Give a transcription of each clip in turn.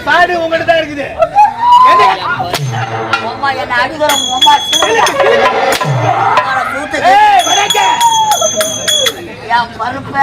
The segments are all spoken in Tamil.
சாடு உங்ககிட்ட தான் இருக்குது. அம்மா என்ன அடிக்கிறோம் அம்மா பருப்பு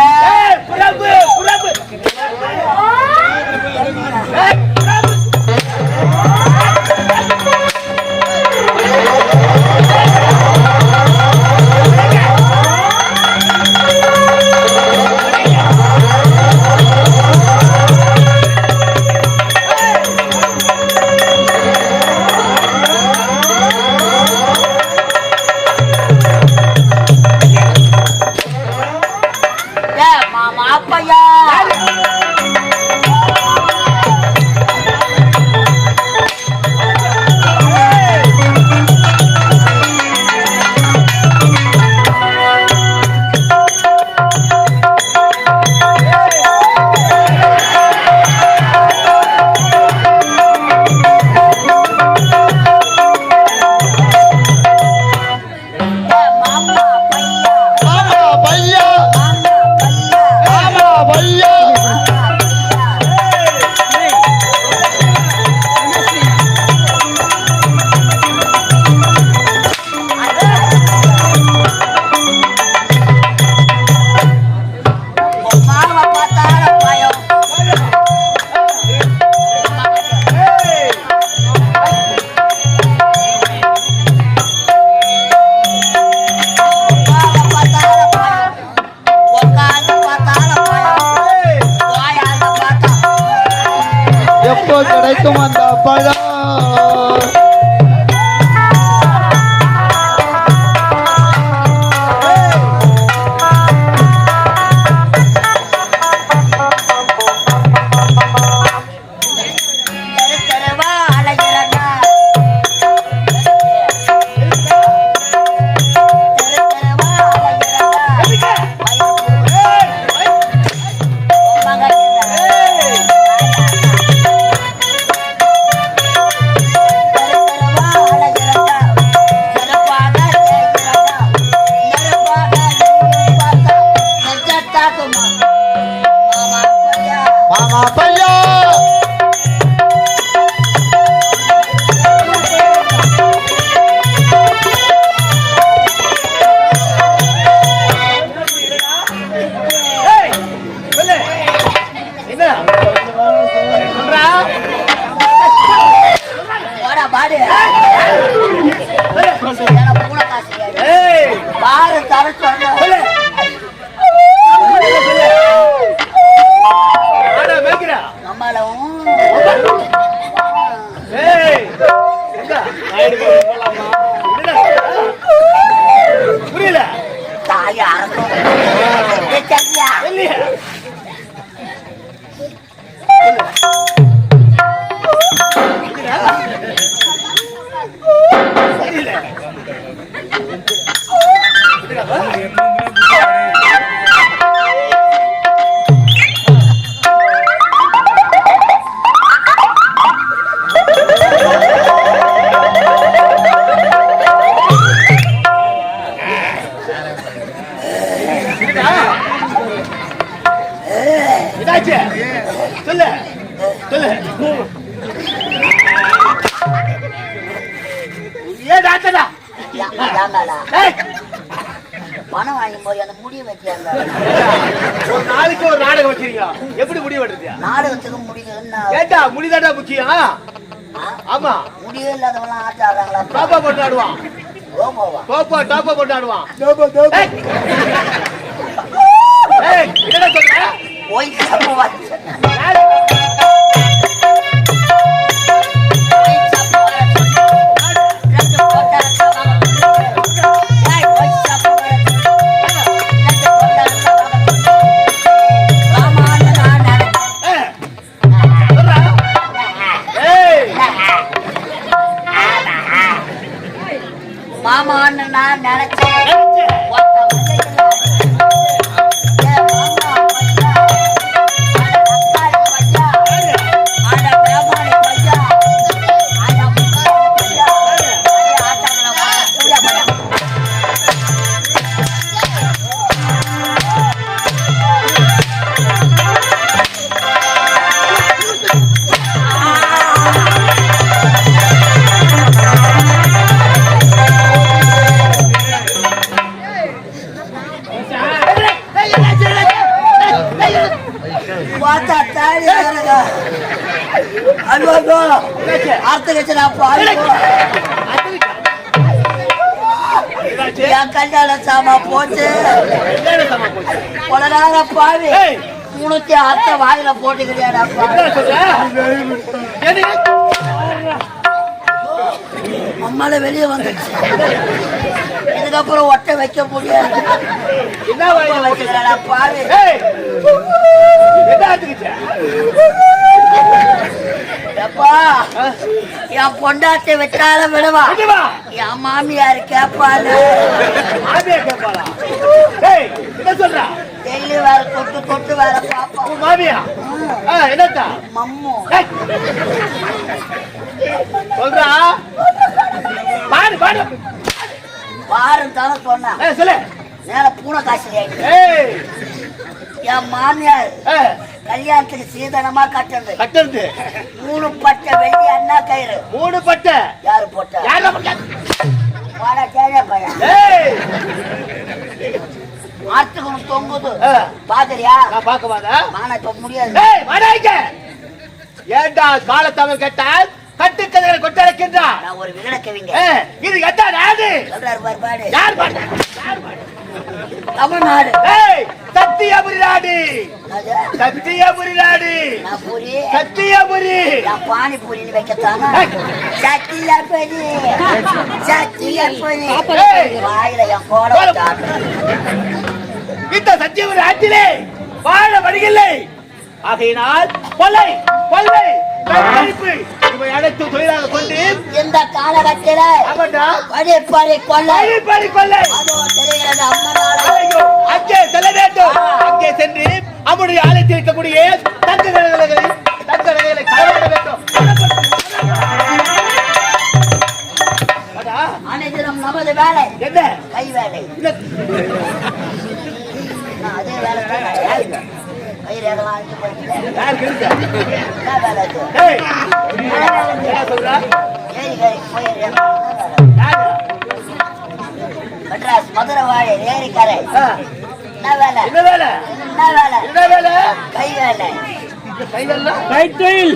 கிடைக்கும் அந்த பழம். புரியல தாயா சொல்லு சொல்லு ஏன் டாக்டரா பணம் வாங்கும் போது அந்த முடிவு வச்சாங்க. ஒரு நாளைக்கு ஒரு நாடகம் வச்சிருக்கீங்க, எப்படி முடிவு எடுத்தியா? நாடகத்துக்கு முடிவு கேட்டா முடிதாடா முக்கியம். ஆமா, முடிவே இல்லாதவெல்லாம் ஆட்ட ஆடுறாங்களா? டாப்பா போட்டு ஆடுவான். டாப்பா போட்டு ஆடுவான். என்னடா சொல்ற? போய் சம்பவம் மாமான்னு நான் நினைச்சேன். ஐயோ அர்த்த கட்சிடாப்பா என் கல்யாண சாமா போச்சு கொலநாத பாவி உனக்கு அர்த்த வாயில போட்டுக்கிறியாடாப்பா அம்மால வெளியே வந்துச்சு இதுக்கப்புறம் ஒட்டை வைக்க முடியாது வைக்கிறாடா பாவி என் பொண்டாட்டை வச்சாலும் விடுவா என் மாமியாரு கேப்பாரு டெல்லி வேற தொட்டு தொட்டு வேற பாப்பா மாமியா என்னத்தா மம்மு சொல்றா பாடு பாடு பாருன்னு தானே சொன்னேன் சொல்லு மேல பூனை காசு என் மாமியார் கல்யாணத்துக்கு சீதனமா கட்டுறது 3 பட்டை வெள்ளி அண்ணா கயிறு 3 பட்டை யாரு போட்டா வாடா கேள பையன் ஆத்துக்கு தொங்குது பாக்குறியா நான் பார்க்க வாடா மானா இப்ப முடியாது ஏண்டா காலத்தமிழ் கேட்டால் கட்டுக்கதைகளை கொட்டடைக்கின்றா நான் ஒரு விகட கவிங்க இது எத்தா நாடு சொல்றாரு பாரு பாடு யார் பாடு தமிழ்நாடு சத்தியபுரி நாடு சத்தியபுரி நாடு சத்தியபுரி பானிபூரின்னு வைக்கத்தானா சத்தியபுரி சத்தியபுரி வாயில என் கோல இந்த சத்தியபுரி ஆற்றிலே வாழ வழியில்லை ஆகையினால் கொலை கொள்ளை இவை அனைத்து தொழிலாக கொண்டு இந்த காலகட்டத்தில் வழிப்பறி கொள்ளை அதோ தெரிகிறது அம்மனால அங்கே செல்ல வேண்டும் அங்கே சென்று அவருடைய ஆலயத்தில் இருக்கக்கூடிய தங்க நகைகளை களவாட வேண்டும் அனைத்திலும் நமது வேலை என்ன கை வேலை அதே வேலை தான் மெட்ராஸ் மதுரை வாழை ஏரிக்கரை என்ன வேலை என்ன வேலை என்ன வேலை என்ன வேலை கை வேலை கைத்தொழில்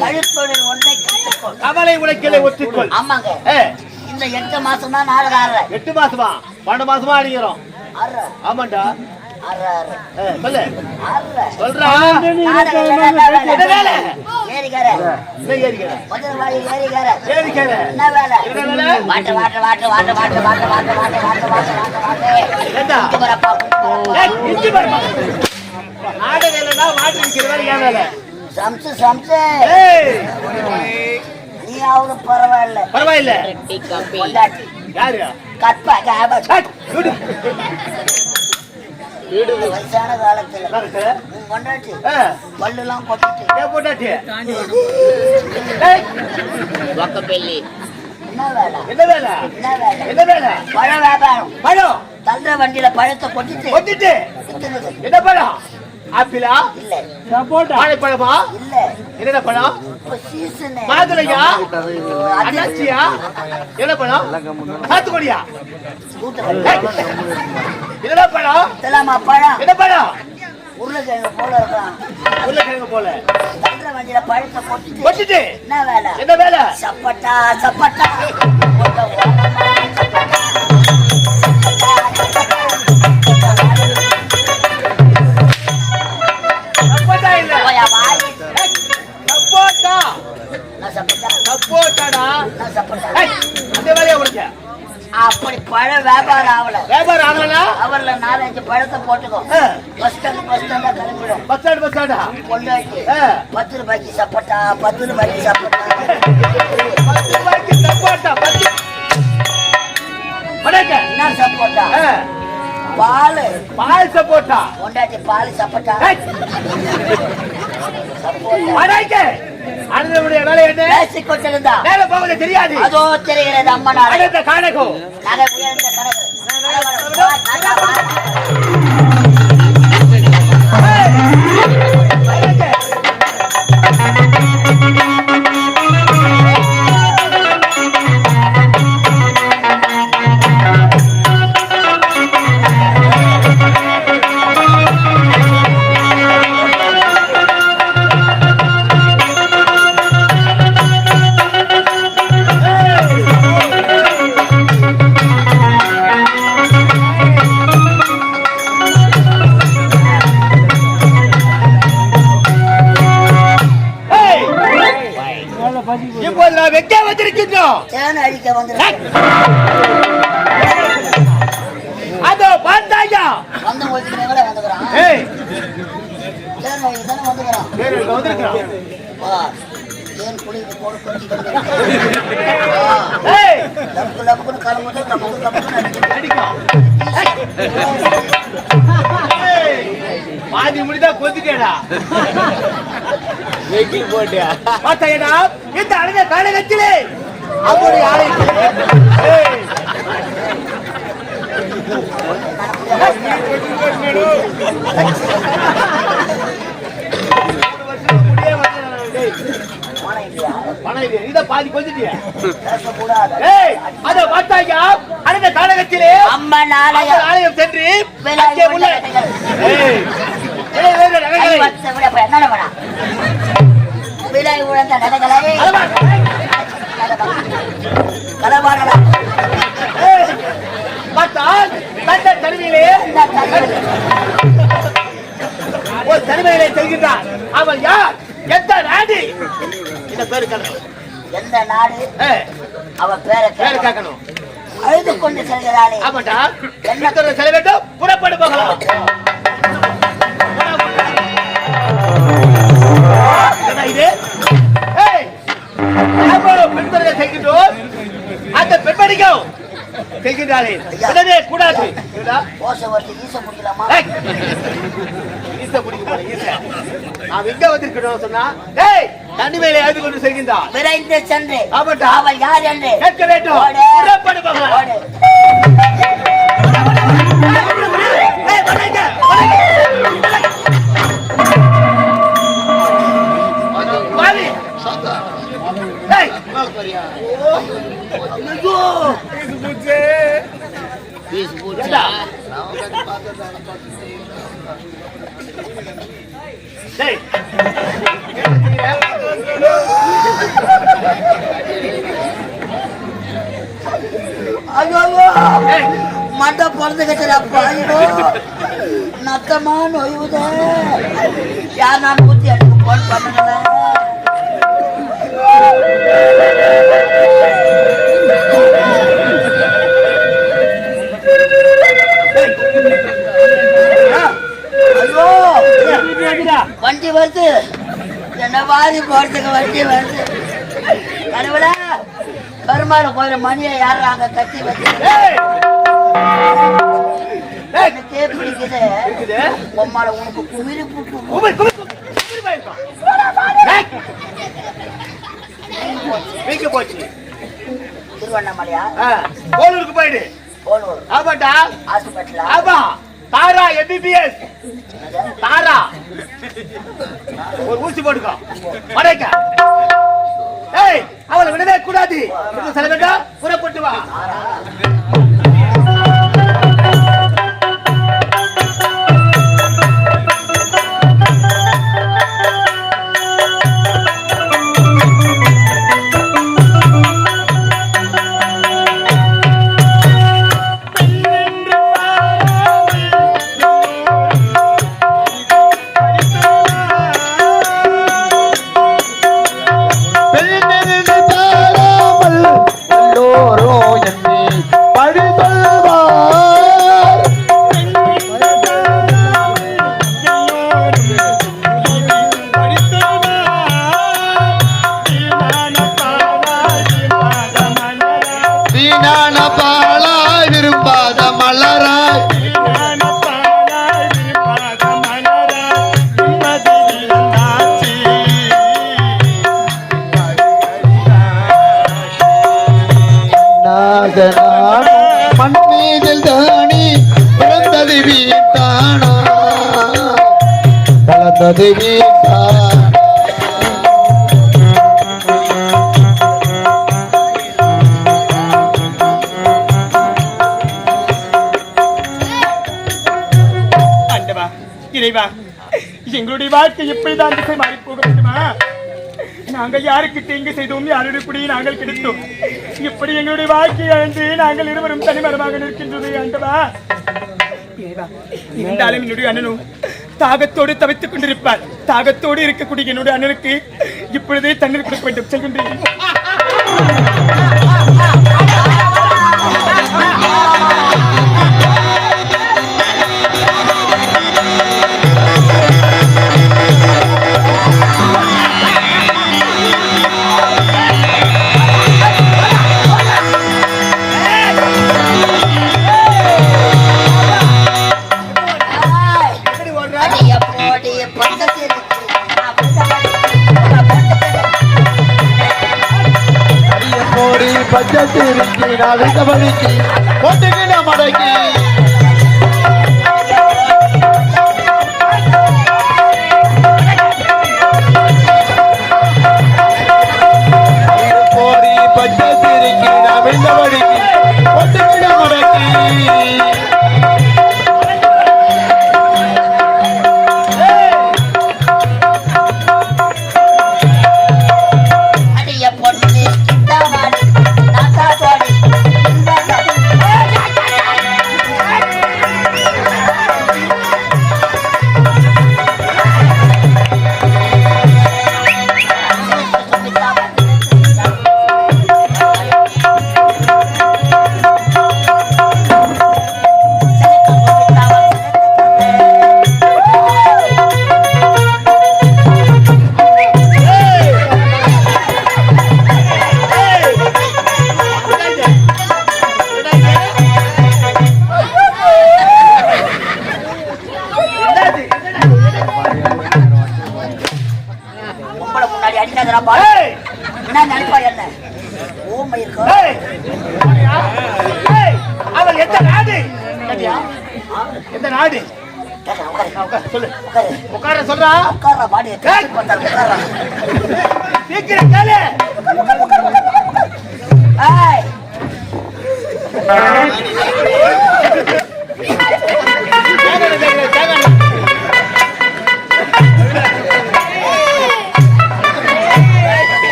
கழுத்தொழில் ஒன்றை கற்றுக்கொள் கவலை உழைக்கலை ஒத்துக்கொள் ஆமாங்க இந்த 8 மாசம் தான் நாடகம் 8 மாசமா 12 மாசமா அடிக்கிறோம் ஆமாண்டா சொல்றா ஏரிக்கரை மதுரை ஏரிக்கரை என்ன வேலை வாட்டு வாட்டு வாட்டு வாட்டு வாட்டு வாட்டு வாட்டு வாட்டு வாட்டு வாட்டு நாடகம் இல்லைன்னா வாட்டு விற்கிற வேலை ஏன் வேலை சம்சு சம்சு நீ அவரு பரவாயில்ல யாரு கற்பா வயசான காலத்துல கொண்டாட்டி பல்லுலாம் போட்டாட்டி என்ன வேலை பழ வியாபாரம் பழம் தள்ளுற வண்டியில பழத்தை கொட்டிட்டு என்ன பழம் ஆப்பிளா இல்ல வாழைப்பழமா இல்ல என்ன பழம் மாதுளையா அன்னாச்சியா என்ன பழம் சாத்துக்குடியா என்ன பழம் பழம் என்ன பழம் உருளைக்கிழங்கு போல இருக்கான் உருளைக்கிழங்கு போல தள்ளுற வண்டியில பழத்தை கொட்டிட்டு என்ன வேலை சப்பட்டா அப்படி பழ வியாபாரம் ஆகல அவர்ல 4-5 பழத்தை போட்டுக்கோ பஸ் ஸ்டாண்ட் கிளம்பிடும் கொண்டாட்டி 10 ரூபாய்க்கு சப்பட்டா 10 ரூபாய்க்கு சப்பட்டா என்ன சப்போட்டா பால் சப்போட்டா கொண்டாட்டி பால் சப்பட்டா அண்ணனுடைய வேலை என்ன பேசிக் கொண்டிருந்தா வேலை போவது தெரியாது அதோ தெரிகிறது அம்மனால அடுத்த காணகோ நகை உயர்ந்த கணக்கு நாம் எங்கே வந்திருக்கின்றோம்? தேன் அழிக்க வந்திருக்கேன். அதோ பார்த்தாயா வந்து ஒதுக்கினே வந்துக்கிறான். ஏய் தேன் அழிக்க தானே வந்துக்கிறான். வந்திருக்கிறான். வா தேன் குளிக்கு போட கொஞ்சி ஏய் லப்பு லப்புன்னு கலமுது லப்பு லப்புன்னு அடிக்கும். பாதி முடிதா கொதிக்கடா. வெக்கில் போட்டியா பார்த்தாயடா இந்த அழகிய காலகத்திலே அவருடைய ஆலயத்திலே ஏய் பாதி கொஞ்சிட்டியா அதை பார்த்தாயா அந்த காலகத்திலே அம்மன் ஆலயம் சென்று விலை உழந்த நடைகளை பார்த்தால் தந்த தனிமையிலே ஒரு தனிமையிலே செல்கின்றார். அவன் யார்? எந்த நாடு? இந்த பேரு கேட்கணும். எந்த நாடு? அவன் பேரை கேட்கணும். அழுது கொண்டு செல்கிறாளே. ஆமாட்டா என்ன செல்ல வேண்டும்? புறப்படு போகலாம். இது பெண்களை செய்கின்றோம். அந்த பெண்மணிக்கும் செய்கின்றாளே உடனே கூடாது. நாம் எங்க வந்திருக்கிறோம் சொன்னா தனிமையில எழுதி கொண்டு செல்கின்றான். விரைந்து சென்று ஆமாட்டா அவள் யார் என்று கேட்க வேண்டும். புறப்படு போகலாம். மண்ட பிறந்துக்கிட்டப்பா நத்தமா நொய்வுத யார் நான் ஊத்தி எனக்கு போன் பண்ணுங்கள. வண்டி வருது என்ன வாரி போறதுக்கு வண்டி வருது. கடவுளா பெருமாள் கோயில மணியை யாராங்க கட்டி வச்சு எனக்கே பிடிக்குது. பொம்மால உனக்கு குமிரி போச்சு. திருவண்ணாமலையா? கோலூருக்கு போயிடு. கோலூர் ஆமாட்டா ஹாஸ்பிட்டலா? ஆமா தாரா MBBS தாரா ஒரு ஊசி போட்டுக்கோ மறைக்க. ஏய் அவளை விடவே கூடாது. செல்ல வேண்டாம். புறப்பட்டு வா. மண்மீதில் தானி பிறந்தது வீட்டானா கலந்தது வீட்டானா. ஆண்டவா இறைவா எங்களுடைய வாழ்க்கை எப்படிதான் திசை மாறி போக வேண்டுமா? நாங்கள் யாருக்கு தீங்கு செய்தோம்? யாருடைய குடியை நாங்கள் கிடைத்தோம்? இப்படி எங்களுடைய வாழ்க்கையை அன்று நாங்கள் இருவரும் தனிமரமாக நிற்கின்றது. ஆண்டவா இருந்தாலும் என்னுடைய அண்ணனும் தாகத்தோடு தவித்துக் கொண்டிருப்பார். தாகத்தோடு இருக்கக்கூடிய என்னுடைய அண்ணனுக்கு இப்பொழுதே தண்ணீர் கொடுக்க வேண்டும். செல்கின்றேன். பச்சத்திருக்கி நாளைக்கு வலிக்கு போட்டுக்கின மடக்கி போடி பச்சத்திருக்கி நாளைக்கு வலிக்கு போட்டுக்கின மடக்கி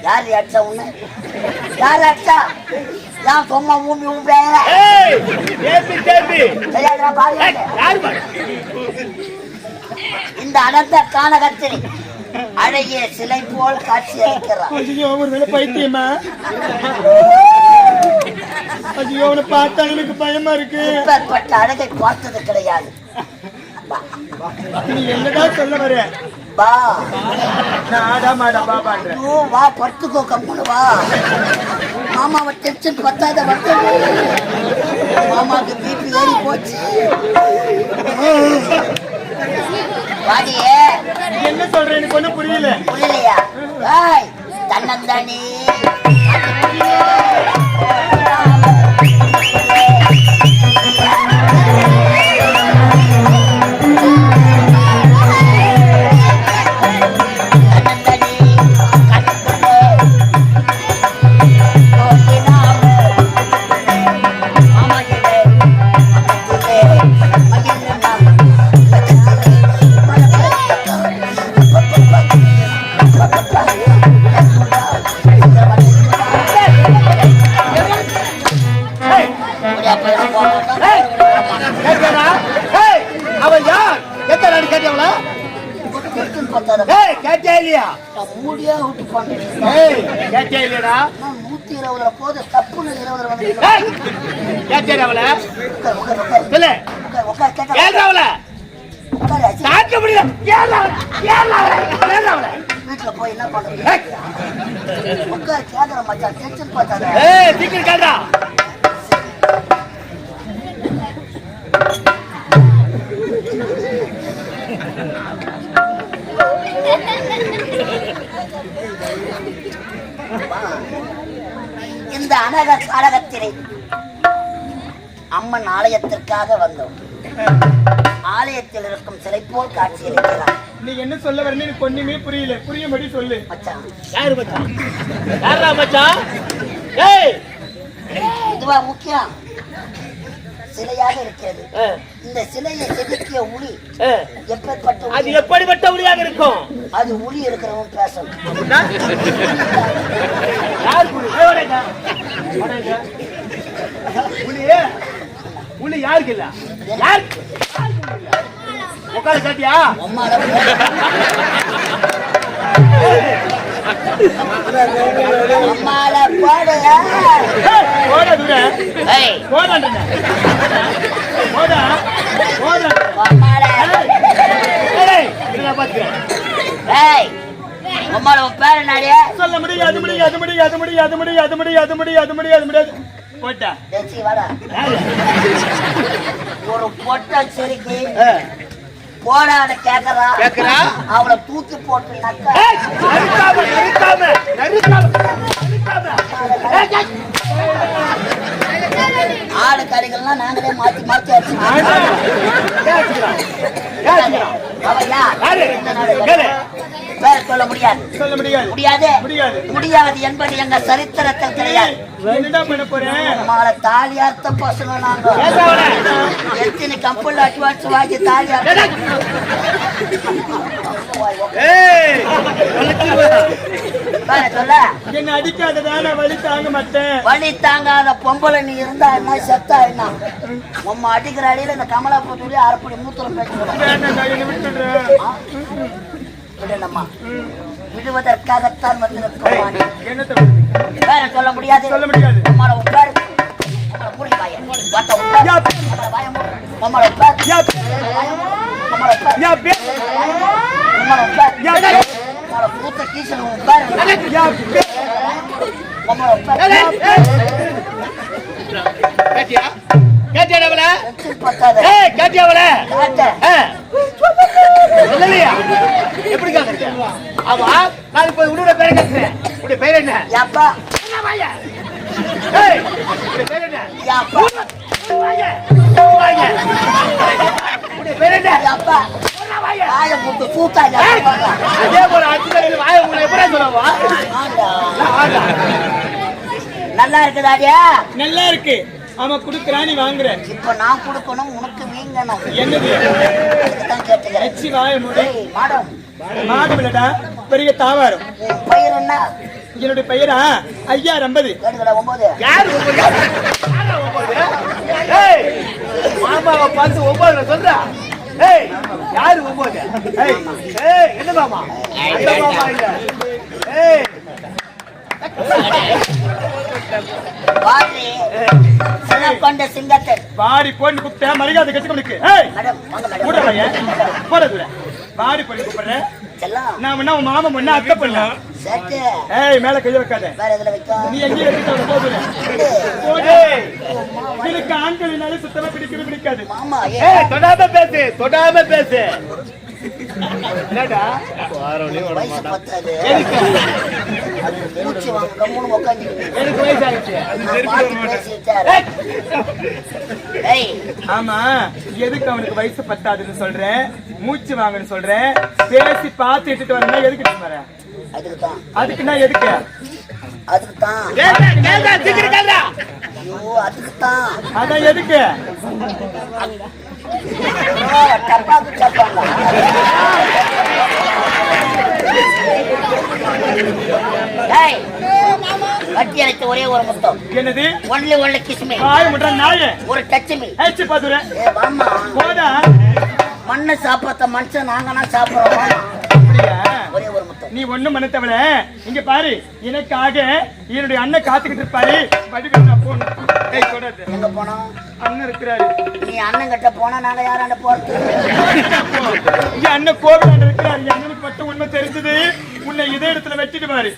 யாரு அடிச்சா உன்ன? யாரு அடிச்சா? நான் சொன்ன ஊம்பி இந்த அடர்ந்த கானகத்தில் அழகிய சிலை போல் காட்சி அளிக்கிறார். ஒரு பைத்தியமா? ஐயோ, அவனை பார்த்தா எனக்கு பயமா இருக்கு. இப்பேற்பட்ட அழகை பார்த்தது கிடையாது. நீ என்னதான் சொல்ல வர? வா, வா படுத்துக்கோ, கம்முனு வா. மாமாவை டென்ஷன் பத்தாத வந்து மாமாவுக்கு பிபி ஏறி போச்சு. வாடியே, என்ன சொல்ற? எனக்கு ஒண்ணும் புரியல. புரியலையா? தன்னந்தானே மூடியா விட்டு போனேன். 120 போது தப்புன்னு 20 வீட்டுல போய் என்ன பண்றது? உட்கார் கேக்குற மச்சான், டென்ஷன் பார்த்தாத. இந்த அனக காலகத்திலே அம்மன் ஆலயத்திற்காக வந்தோம். ஆலயத்தில் இருக்கும் சிலை போல் காட்சி இருக்கிறார். நீ என்ன சொல்ல வரணும் எனக்கு ஒண்ணுமே புரியல. புரியும்படி சொல்லு. மச்சான், யாரு மச்சான்? யாரா மச்சான்? ஏய், இதுவா முக்கியம்? சிலையாக இருக்கிறது. இந்த சிலையை செதுக்கிய உளி எப்பேற்பட்ட அது உளி? எப்படிப்பட்ட உளியாக இருக்கும்? அது உளி இருக்கிறவன் பேசணும். யார் புலி? புலி யாருக்கு இல்ல? யாருக்கு? உட்கார காட்டியா? அம்மால போடு. போடா தூர. ஏய், போடாண்டா. போடா. போடா. அம்மால. ஏய், இதெல்லாம் பாத்துக்கிறேன். ஏய், அம்மால உன் பேர் என்னடி? சொல்ல முடியாது முடியாது முடியாது முடியாது முடியாது முடியாது முடியாது முடியாது முடியாது. போட்டா. டேச்சி வாடா. ஒரு பொட்ட சிரிக்கி போடாத கேக்குறா. அவளை தூக்கி போட்டு நக்க. ஏய், நறுக்காம. ஆடு கறிகள்லாம் நாங்களே மாத்தி மாத்தி அடிச்சுக்கிறோம். அவயா? பேர் சொல்ல முடியாது. சொல்ல முடியாது. முடியாது முடியாது. முடியாது என்பது எங்க சரித்திரத்தில் கிடையாது. என்னடா பண்ண போறேன்? நம்மள தாலி அர்த்த பசங்க நாங்க. எத்தனை கம்பெனி அட்வான்ஸ் வாங்கி தாலி சொல்ல. என்ன அடிக்காததா நான் வலி தாங்க மாட்டேன். வலி தாங்காத பொம்பளை நீ இருந்தா என்ன செத்தா என்ன? உம்ம அடிக்கிற அடியில இந்த கமலா பூத்துடி அரைப்படி மூத்திரம் பேசுறோம். வேண்டாம், என்ன விட்டுடுறேன். விடணுமா? விடுவதற்காகத்தான் வந்து என்னத்தை வேற சொல்ல முடியாது. சொல்ல முடியாது. உம்மால உட்காரு. உம்மால மூடி வாய. வாட்ட உட்காரு. உம்மால வாய மூடு. உம்மால உட்காரு. உம்மால உட்காரு. உம்மால உட்காரு. உம்மால பூத்த கீசல் உட்காரு. உம்மால உட்காரு. கேட்டியா? கேட்டியா அவள? பத்தாது. ஏய், கேட்டியா அவள? காட்ட. இல்லையா? எப்படி கேக்குறீங்க? ஆமா, நான் இப்ப உன்னோட பேரை கேட்கிறேன். உன்னுடைய பேர் என்ன? யாப்பா. ஏய், உன்னுடைய பேர் என்ன? யாப்பா. உன்னுடைய பேர் என்ன? யாப்பா. வாய மூட்டு சூத்தா யாப்பா. அதே போல அச்சுக்கடையில் வாய உங்களை எப்படி சொல்லவா? ஆண்டா. நல்லா இருக்குதாடியா? நல்லா இருக்கு. அவன் குடுக்கறான், நீ வாங்குற. இப்ப நான் கொடுக்கணும், உனக்கு வீங்கணும். என்னது? அதுதான் கேட்டுக்கிறேன். எச்சி வாய மூடு. மாடம், மாடம் இல்லடா, பெரிய தாவாரம். உன் பெயர் என்ன? என்னுடைய பெயரா ஐயா ரம்பது. கேட்டுக்கடா 9. யாரு 9? ஏய், மாமாவை பார்த்து 9 சொல்றா. ஏய், யாரு 9? ஏய், என்ன மாமா? அந்த மாமா இல்ல. ஏய், பாரு, சின்னம் கொண்ட சிங்கத்தை. வாடி போன்னு கூப்பிட்ட மரியாதை கட்டுக்கணுக்கு. ஏய், மேடம், வாங்க மேடம். கூட பையன் போறது. வாடி போய் கூப்பிடுறேன். செல்லம். நான் முன்ன உன் மாமா முன்ன அத்தை பண்ண. சட்டு. ஏய், மேல கைய வைக்காத. வேற எதுல வைக்க? நீ எங்கேயும் வச்சுட்டு போகுது. ஏய், எனக்கு ஆண்களினாலே சுத்தமா பிடிக்காது. மாமா, ஏய், தொடாம பேசு, தொடாம பேசு. என்னடா? வயசு பத்தாது. மூச்சு வாங்க, கம்முனு உட்காந்துக்கிட்டு. எனக்கு வயசாகிடுச்சு. பேசிட்டாரு. ஏய், ஆமா, எதுக்கு அவனுக்கு வயசு பத்தாதுன்னு சொல்றேன், மூச்சு வாங்கன்னு சொல்றேன், பேசி பார்த்து இட்டுட்டு வரணும். எதுக்கு வர? அதுக்குதான். அதுக்குன்னா எதுக்கு? அதுக்குதான். கேள்றா, சீக்கிரம் கேள்றா. ஐயோ, அதுக்குதான். அதான் எதுக்கு? டப்பாக்கு டப்பாங்க. ஏய், கட்டி அழைத்த ஒரே ஒரு முத்தம். என்னது? Only kiss me. வாய் முடுற நாயே. ஒரு டச்சுமி. ஏச்சி பாத்துற. ஏ மாமா, போடா. மண்ணை சாப்பிட்ட மனுஷன் நாங்கன்னா சாப்பிடுறோம். அப்படியா? ஒரே ஒரு முத்தம். நீ ஒண்ணும் மனத்தவள. இங்க பாரு, எனக்காக என்னுடைய அண்ணன் காத்துக்கிட்டு இருப்பாரு. வடிவேல் நான் போகணும். ஏய், தொடாத. எங்க போனோம்? அண்ணன் இருக்கிறாரு. நீ அண்ணன் கிட்ட போனா நாங்க யாராண்ட போறது? என் அண்ணன் கோவிலாண்ட இருக்கிறாரு. என் அண்ணனுக்கு மட்டும் உண்மை தெரிஞ்சது. உன்னை இதே இடத்துல வெட்டிட்டு பாரு.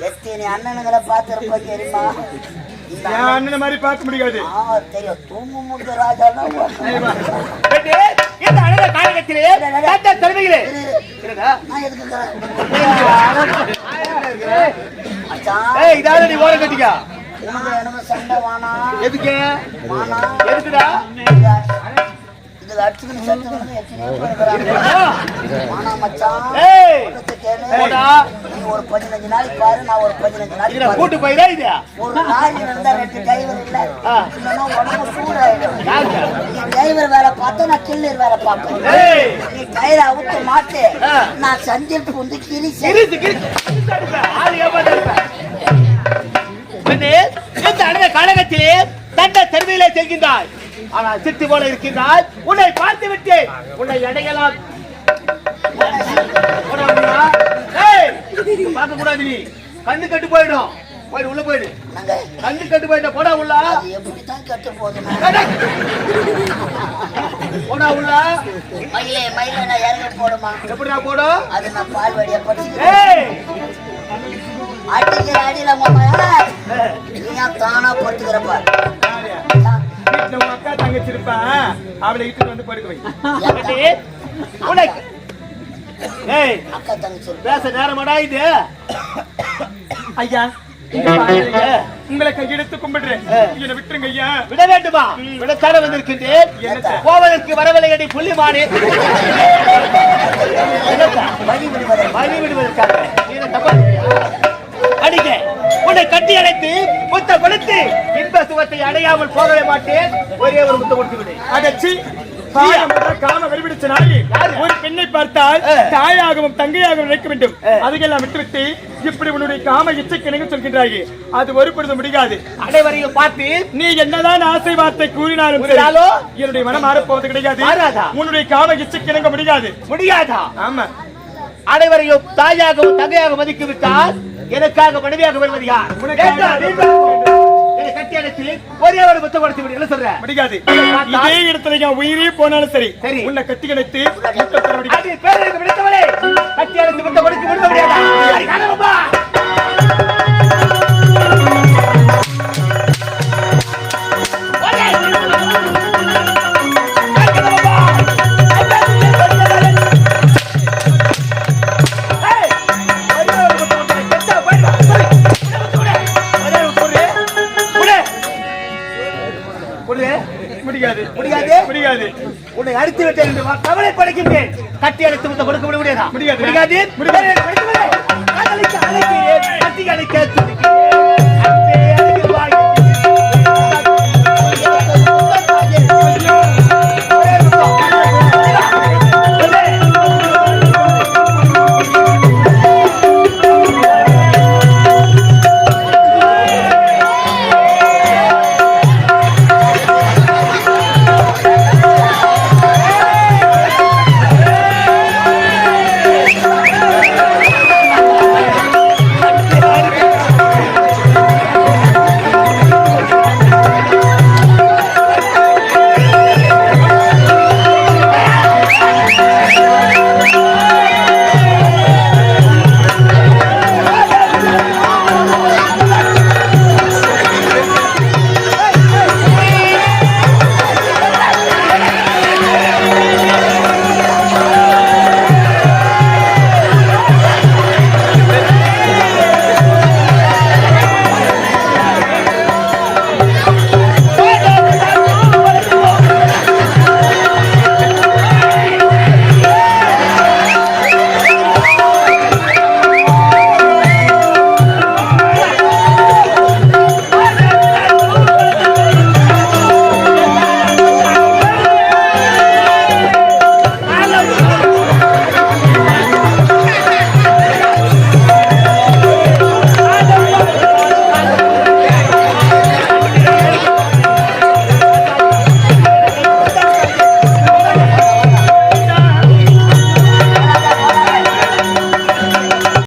எத்தனை அண்ணனுங்களை பார்த்திருப்ப தெரியுமா? என் அண்ணனை மாதிரி பார்க்க முடியாது. தெரியும். தூங்கு முத்து ராஜானா இந்த அழக காலகத்திலே தாத்தா தலைமையிலே நான் எதுக்கு ஏய், இதால நீ ஓர கட்டிக்கா. எனக்கு சண்டை வானா எதுக்கு வானா எதுக்குடா இதுல அடிச்சுக்கணும் சேர்த்துக்கணும் எத்தனையோ பேர் இருக்கிறாங்க. வானா மச்சான் ஏய் ஒண்ணுத்தை கேளு. போடா. நீ ஒரு 15 நாளைக்கு பாரு நான் ஒரு 15 நாளைக்கு இதுல பாரு. கூட்டு போயிடா இது ஒரு நாள் இருந்தா 2 டிரைவர் இல்ல ஆ. இல்லைன்னா உடம்பு சூடாயிடும். யாருக்கு? நீ டிரைவர் வேலை பார்த்தா நான் கில்லர் வேலை பார்ப்பேன். ஏய் நீ டயரை அவுத்து மாட்டு ஆ. நான் சந்தில் புந்து கிரிசு கிரிசு கிரிசு ஆளு ஏமாத்த இருப்பேன் பெண்ணே இந்த அழக கழகத்திலே தண்ட தெருவிலே செல்கின்றாய் ஆனால் சிட்டு போல இருக்கின்றாய் உன்னை பார்த்து விட்டேன் உன்னை அடையலாம் பார்க்க கூடாது நீ கண்ணு கட்டு போயிடும் போயிடு உள்ள போயிடு நாங்க கண்ணு கட்டு போயிட்ட போடா உள்ள அது எப்படித்தான் கெட்டு போகுது போடா உள்ள மயிலே மயிலே நான் இறங்க போடுமா எப்படிடா போடும் அது நான் பால் வழியா படிச்சுக்கிறேன். ஏய் அடிக்கிற அடியில மாமா நீ ஏன் தானா படுத்துக்கிறப்ப வீட்டுல உன் அக்கா தங்கச்சி இருப்பா அவளை இட்டு வந்து படுக்க வை உனக்கு ஏய் அக்கா தங்கச்சி பேச நேரமாடா இது ஐயா இங்க பாருங்க. உங்களை கையெடுத்து கும்பிடுறேன் என்னை விட்டுருங்க ஐயா விட வேண்டுமா விடத்தான வந்திருக்கின்றேன் என்னத்த? போவதற்கு வரவில்லை அடி புள்ளிமானே வழி விடுவதை வழி விடுவதற்காக நீ என்ன தப்பா செய்றியா? அடிக்க உன்னை கட்டி அடைத்து முத்த கொடுத்து இன்ப சுகத்தை அடையாமல் போகவே மாட்டேன் ஒரே ஒரு முத்த கொடுத்து விடு அகச்சி காம வெளிபிடிச்ச நாளி ஒரு பெண்ணை பார்த்தால் தாயாகவும் தங்கையாகவும் நினைக்க வேண்டும் அதையெல்லாம் விட்டுவிட்டு இப்படி உன்னுடைய காம இச்சைக்கிணங்க சொல்கின்றாயே அது ஒரு பொழுது முடியாது அனைவரையும் பார்த்து நீ என்னதான் ஆசை வார்த்தை கூறினாலும் சரி, கூறினாலும் என்னுடைய மனம் மாறப்போவது கிடையாது மாறாதா? உன்னுடைய காம இச்சைக்கிணங்க முடியாது முடியாதா ஆமா அனைவரையும் தாயாகவும் தங்கையாக மதித்து விட்டால் எனக்காக மனைவியாக வருவது யார் என்னை கட்டி அடைத்து ஒரே ஒரு முத்த கொடுத்து விடு என்ன சொல்ற முடியாது இதே இடத்துல என் உயிரே போனாலும் சரி சரி. உன்னை கத்தி கிடைத்து முத்தம் தர முடியாது. அது பேருக்கு விடுத்தவளே கட்டி அடைத்து முத்த கொடுத்து விட முடியாதா முடியாது முடியாது? முடியாது உன்னை அடித்து விட்டேன் என்று கவலை படைக்கின்றேன் கட்டி அடைத்து முத்த கொடுக்க முடியாதா முடியாது. முடியாது முடியாது. காதலிக்க அழைக்க